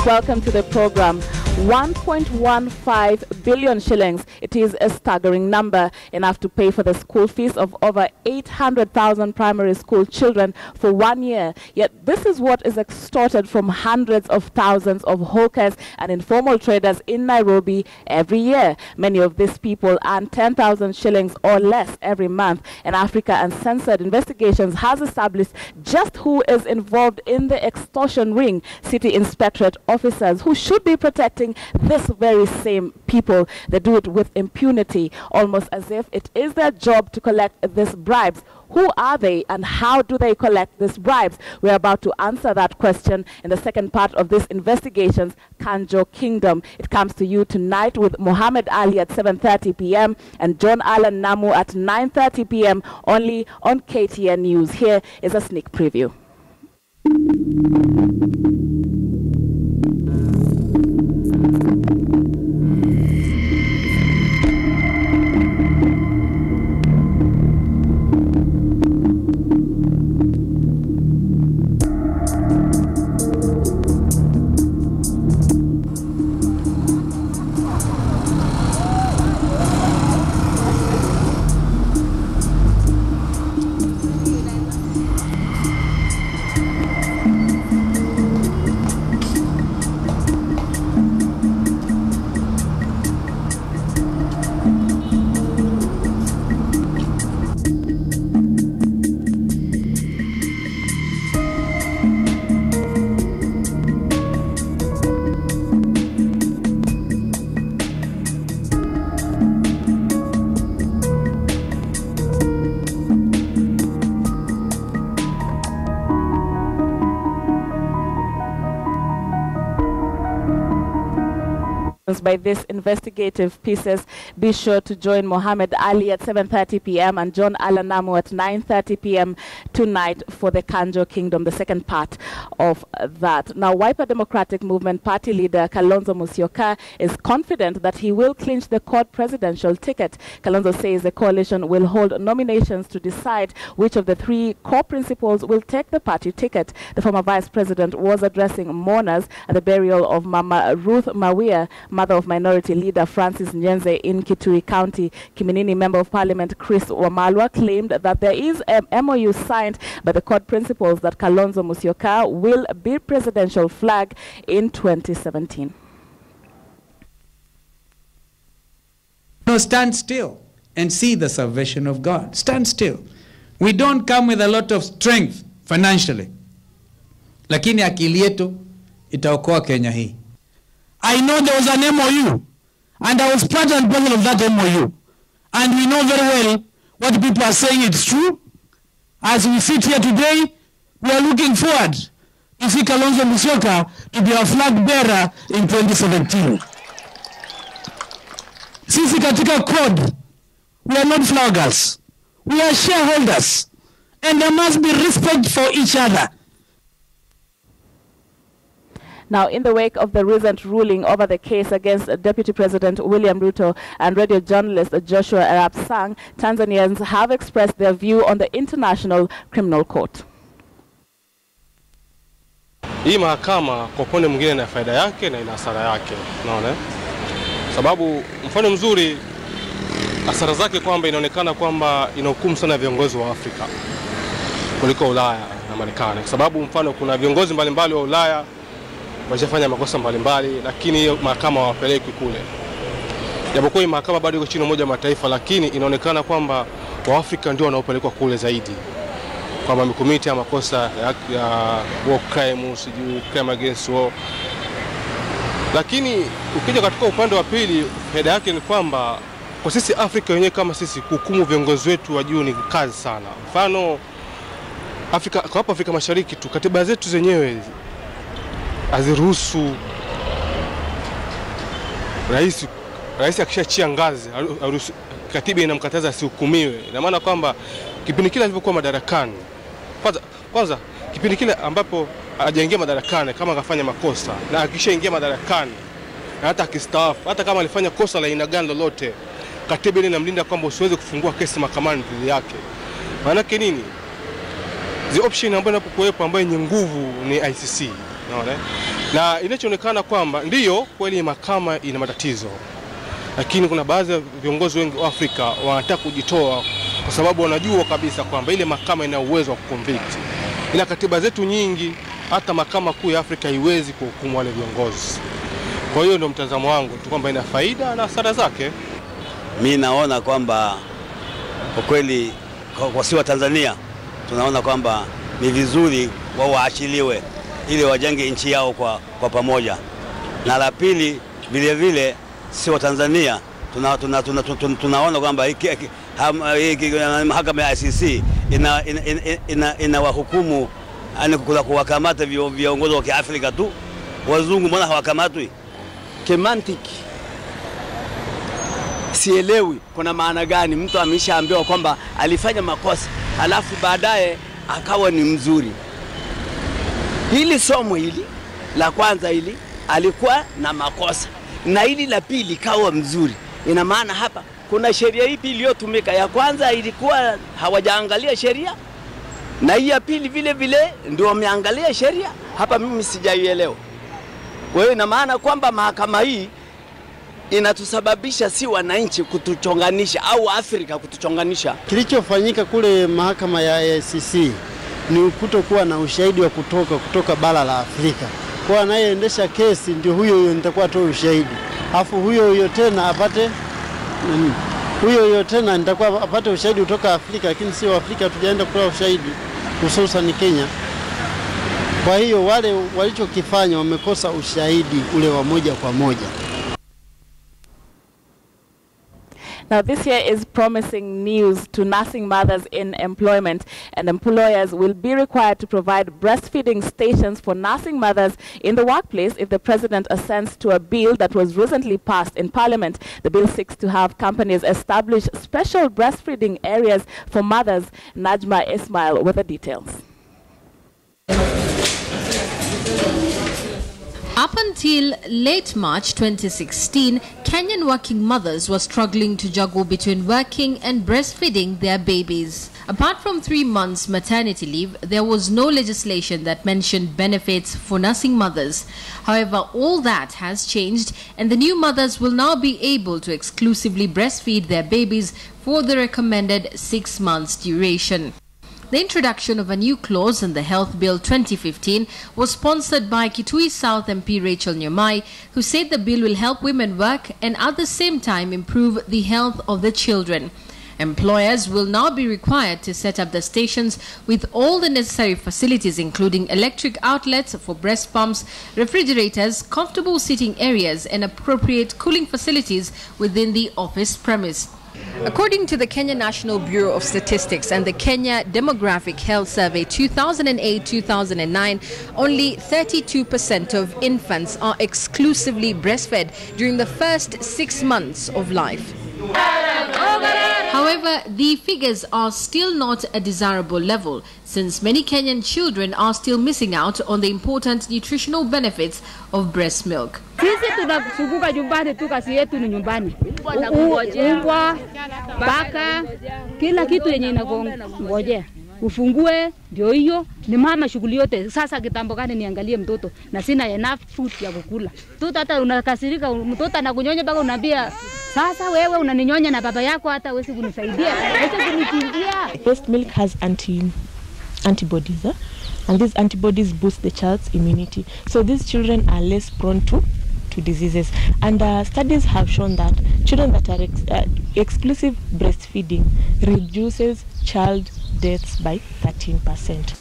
Welcome to the program. 1.15 billion shillings. It is a staggering number, enough to pay for the school fees of over 800,000 primary school children for 1 year. Yet this is what is extorted from hundreds of thousands of hawkers and informal traders in Nairobi every year. Many of these people earn 10,000 shillings or less every month. And Africa Uncensored Investigations has established just who is involved in the extortion ring. City Inspectorate officers who should be protecting this very same people. They do it with impunity, almost as if it is their job to collect these bribes. Who are they and how do they collect these bribes? We're about to answer that question in the second part of this investigation's Kanjo Kingdom. It comes to you tonight with Muhammad Ali at 7:30 p.m. and John Allen Namu at 9:30 p.m. only on KTN News. Here is a sneak preview. By these investigative pieces, be sure to join Muhammad Ali at 7:30 p.m. and John Allen Namu at 9:30 p.m. tonight for the Kanjo Kingdom, the second part of that. Now, Wiper Democratic Movement Party leader Kalonzo Musyoka is confident that he will clinch the court presidential ticket. Kalonzo says the coalition will hold nominations to decide which of the three core principals will take the party ticket. The former vice president was addressing mourners at the burial of Mama Ruth Mawia, mother of Minority Leader Francis Nyenze in Kitui County. Kiminini Member of Parliament Chris Wamalwa claimed that there is a MOU signed by the court principals that Kalonzo Musyoka will be presidential flag in 2017. No, stand still and see the salvation of God. Stand still. We don't come with a lot of strength financially, lakini akili yetu itaokoa Kenya hii. I know there was an MOU, and I was part and parcel of that MOU. And we know very well what people are saying it's true. As we sit here today, we are looking forward to see Kalonzo Musyoka to be our flag bearer in 2017. Sisi katika code, we are not flaggers. We are shareholders. And there must be respect for each other. Now, in the wake of the recent ruling over the case against Deputy President William Ruto and radio journalist Joshua Arap Sang, Tanzanians have expressed their view on the International Criminal Court. Hii mahakama kwa upande mwingine ina faida yake na ina hasara yake, unaona? Sababu mfano mzuri hasara zake kwamba inaonekana kwamba inahukumu sana viongozi wa Afrika kuliko Ulaya na Marekani. Kwa sababu mfano kuna viongozi mbalimbali wa Ulaya wajafanya makosa mbalimbali, lakini hiyo mahakama hawapeleki kule. Japokuwa hii mahakama bado iko chini ya Umoja wa Mataifa, lakini inaonekana kwamba Waafrika ndio wanaopelekwa kule zaidi, kwamba mikomiti ya makosa ya war crime, sijui crime against war. Lakini ukija katika upande wa pili, faida yake ni kwamba kwa sisi Afrika wenyewe kama sisi kuhukumu viongozi wetu wa juu ni kazi sana. Mfano Afrika, kwa hapa Afrika Mashariki tu, katiba zetu zenyewe aziruhusu rais akishachia ngazi, katiba inamkataza asihukumiwe. Ina maana kwamba kipindi kile alipokuwa madarakani, kwanza kipindi kile ambapo hajaingia madarakani, kama akafanya makosa na akishaingia madarakani na hata akistaafu, hata kama alifanya kosa la aina gani lolote, katiba ile inamlinda kwamba usiweze kufungua kesi mahakamani dhidi yake. Maana yake nini? The option ambayo inapokuwepo ambayo yenye nguvu ni ICC. Unaona? Na inachoonekana kwamba ndiyo kweli mahakama ina matatizo, lakini kuna baadhi ya viongozi wengi wa Afrika wanataka kujitoa kwa sababu wanajua kabisa kwamba ile mahakama ina uwezo wa kuconvict. Ina katiba zetu nyingi, hata mahakama kuu ya Afrika haiwezi kuhukumu wale viongozi. Kwa hiyo ndio mtazamo wangu tu kwamba ina faida na hasara zake. Mimi naona kwamba kwa kweli kwa si wa Tanzania tunaona kwamba ni vizuri wao waachiliwe ili wajenge nchi yao kwa pamoja. Na la pili vile vile si wa Tanzania tunaona kwamba mahakama ya ICC ina wahukumu kuwakamata viongozi wa Kiafrika tu. Wazungu mbona hawakamatwi? Kimantiki sielewi kuna maana gani mtu ameshaambiwa kwamba alifanya makosa alafu baadaye akawa ni mzuri. Hili somo hili la kwanza hili alikuwa na makosa na hili la pili kawa mzuri. Ina maana hapa kuna sheria ipi iliyotumika? Ya kwanza ilikuwa hawajaangalia sheria na hii ya pili vile vile ndio wameangalia sheria. Hapa mimi sijaielewa. Kwa hiyo ina maana kwamba mahakama hii inatusababisha si wananchi kutuchonganisha au Afrika kutuchonganisha. Kilichofanyika kule mahakama ya ICC ni kutokuwa na ushahidi wa kutoka bara la Afrika. Kwa anayeendesha kesi ndio huyo nitakuwa toa ushahidi. Alafu huyo tena apate huyo tena nitakuwa apate ushahidi kutoka Afrika, lakini sio Afrika tujaenda kutoa ushahidi hususan Kenya. Kwa hiyo wale walichokifanya wamekosa ushahidi ule wa moja kwa moja. Now, this year is promising news to nursing mothers in employment, and employers will be required to provide breastfeeding stations for nursing mothers in the workplace if the president assents to a bill that was recently passed in Parliament. The bill seeks to have companies establish special breastfeeding areas for mothers. Najma Ismail with the details. Up until late March 2016, Kenyan working mothers were struggling to juggle between working and breastfeeding their babies. Apart from 3 months maternity leave, there was no legislation that mentioned benefits for nursing mothers. However, all that has changed, and the new mothers will now be able to exclusively breastfeed their babies for the recommended 6 months duration. The introduction of a new clause in the Health Bill 2015 was sponsored by Kitui South MP Rachel Nyamai, who said the bill will help women work and at the same time improve the health of the children. Employers will now be required to set up the stations with all the necessary facilities, including electric outlets for breast pumps, refrigerators, comfortable sitting areas, and appropriate cooling facilities within the office premise. According to the Kenya National Bureau of Statistics and the Kenya Demographic Health Survey 2008-2009, only 32% of infants are exclusively breastfed during the first 6 months of life. However, the figures are still not a desirable level, since many Kenyan children are still missing out on the important nutritional benefits of breast milk. Sisi tunazunguka nyumbani tu, kazi yetu ni nyumbani. Ungwa, baka, kila kitu yenye inangojea. Ufungue ndio hiyo, ni mama shughuli yote. Sasa kitambo gani niangalie mtoto na sina enough food ya kukula. Mtoto hata unakasirika, mtoto anakunyonya mpaka unaambia sasa wewe unaninyonya na baba yako hata wewe kunisaidia. Wewe kunikimbia. Breast milk has antibodies, and these antibodies boost the child's immunity. So these children are less prone to diseases. And studies have shown that children that are exclusive breastfeeding reduces child deaths by 13%.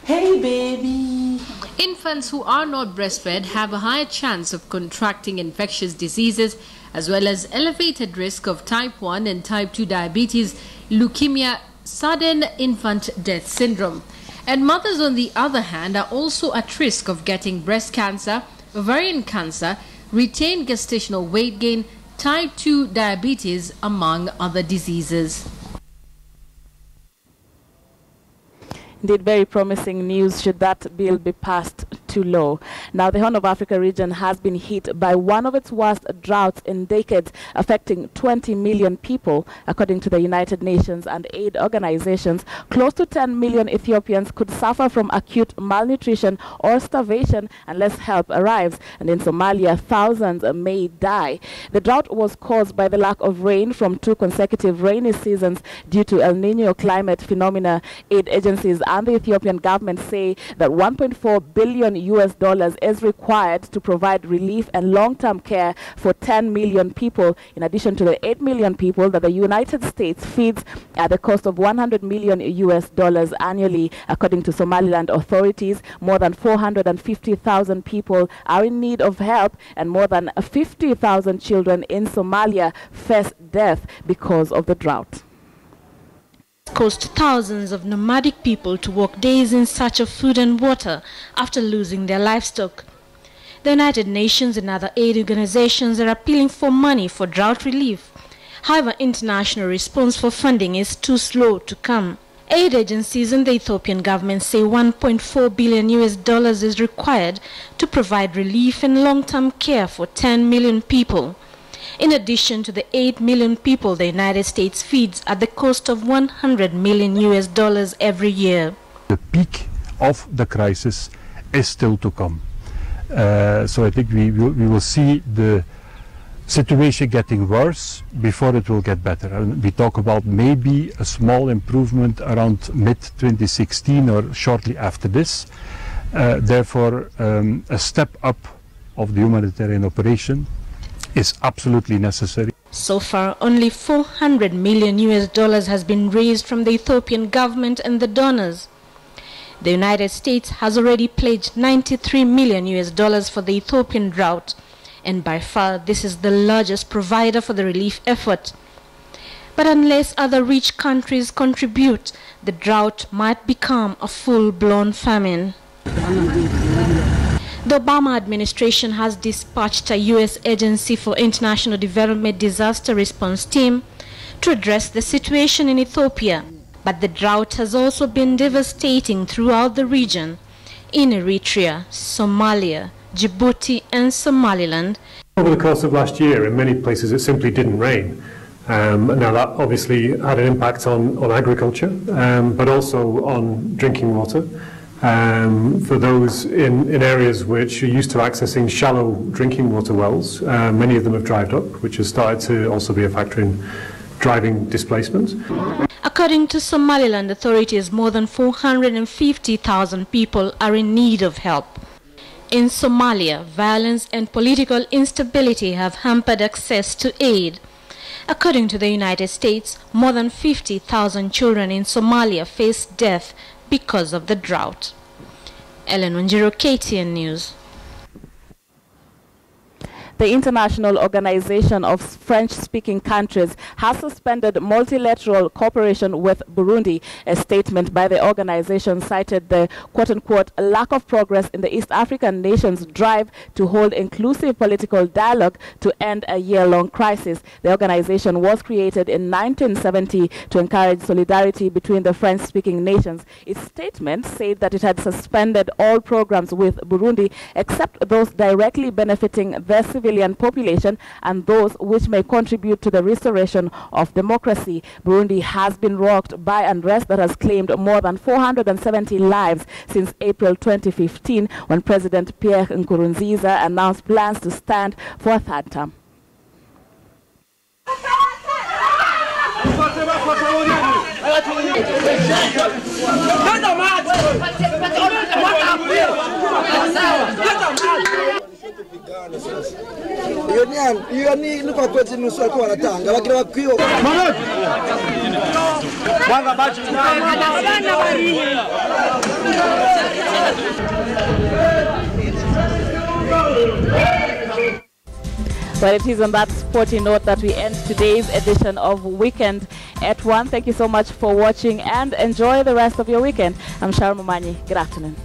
Hey baby! Infants who are not breastfed have a higher chance of contracting infectious diseases, as well as elevated risk of type 1 and type 2 diabetes, leukemia, sudden infant death syndrome. And mothers, on the other hand, are also at risk of getting breast cancer, ovarian cancer, retained gestational weight gain, type 2 diabetes, among other diseases. Indeed, very promising news should that bill be passed too low. Now, the Horn of Africa region has been hit by one of its worst droughts in decades, affecting 20 million people. According to the United Nations and aid organizations, close to 10 million Ethiopians could suffer from acute malnutrition or starvation unless help arrives. And in Somalia, thousands may die. The drought was caused by the lack of rain from 2 consecutive rainy seasons due to El Nino climate phenomena. Aid agencies and the Ethiopian government say that $1.4 billion is required to provide relief and long-term care for 10 million people, in addition to the 8 million people that the United States feeds at the cost of $100 million annually. According to Somaliland authorities, more than 450,000 people are in need of help, and more than 50,000 children in Somalia face death because of the drought. Caused thousands of nomadic people to walk days in search of food and water after losing their livestock. The United Nations and other aid organizations are appealing for money for drought relief. However, international response for funding is too slow to come. Aid agencies and the Ethiopian government say $1.4 billion is required to provide relief and long-term care for 10 million people. In addition to the 8 million people the United States feeds at the cost of $100 million every year. The peak of the crisis is still to come. So I think we will see the situation getting worse before it will get better. And we talk about maybe a small improvement around mid-2016 or shortly after this. Therefore, a step up of the humanitarian operation is absolutely necessary. So far, only $400 million has been raised from the Ethiopian government and the donors. The United States has already pledged $93 million for the Ethiopian drought, and by far this is the largest provider for the relief effort. But unless other rich countries contribute, the drought might become a full-blown famine. The Obama administration has dispatched a U.S. Agency for International Development Disaster Response team to address the situation in Ethiopia. But the drought has also been devastating throughout the region. In Eritrea, Somalia, Djibouti and Somaliland. Over the course of last year, in many places it simply didn't rain. Now that obviously had an impact on agriculture, but also on drinking water. For those in areas which are used to accessing shallow drinking water wells, many of them have dried up, which has started to also be a factor in driving displacement. According to Somaliland authorities, more than 450,000 people are in need of help. In Somalia, violence and political instability have hampered access to aid. According to the United States, more than 50,000 children in Somalia face death because of the drought. Ellen Wanjiru, KTN News. The International Organization of French-Speaking Countries has suspended multilateral cooperation with Burundi. A statement by the organization cited the quote-unquote lack of progress in the East African nation's drive to hold inclusive political dialogue to end a year-long crisis. The organization was created in 1970 to encourage solidarity between the French-speaking nations. Its statement said that it had suspended all programs with Burundi except those directly benefiting the civilian population and those which may contribute to the restoration of democracy. Burundi has been rocked by unrest that has claimed more than 470 lives since April 2015, when President Pierre Nkurunziza announced plans to stand for a third term. Well, it is on that sporty note that we end today's edition of Weekend at 1. Thank you so much for watching and enjoy the rest of your weekend. I'm Sharon Mumanyi. Good afternoon.